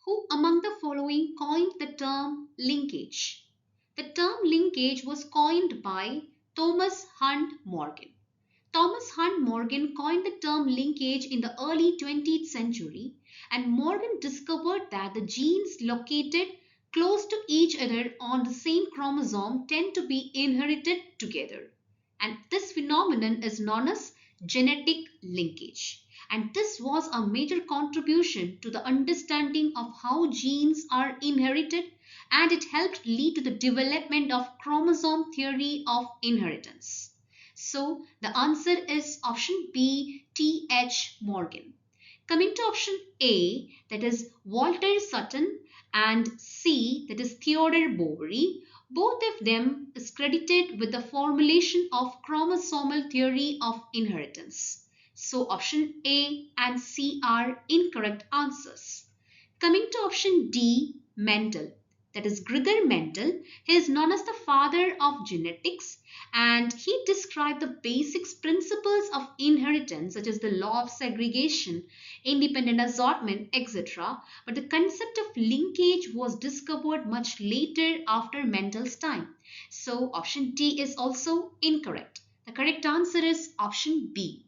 Who among the following coined the term linkage? The term linkage was coined by Thomas Hunt Morgan. Thomas Hunt Morgan coined the term linkage in the early 20th century, and Morgan discovered that the genes located close to each other on the same chromosome tend to be inherited together. And this phenomenon is known as genetic linkage. And this was a major contribution to the understanding of how genes are inherited, and it helped lead to the development of chromosome theory of inheritance. So the answer is option B, T.H. Morgan. Coming to option A, that is Walter Sutton, and C, that is Theodore Boveri, both of them is credited with the formulation of chromosomal theory of inheritance. So option A and C are incorrect answers. Coming to option D, Mendel. That is Gregor Mendel. He is known as the father of genetics, and he described the basic principles of inheritance such as the law of segregation, independent assortment, etc. But the concept of linkage was discovered much later after Mendel's time. So option D is also incorrect. The correct answer is option B.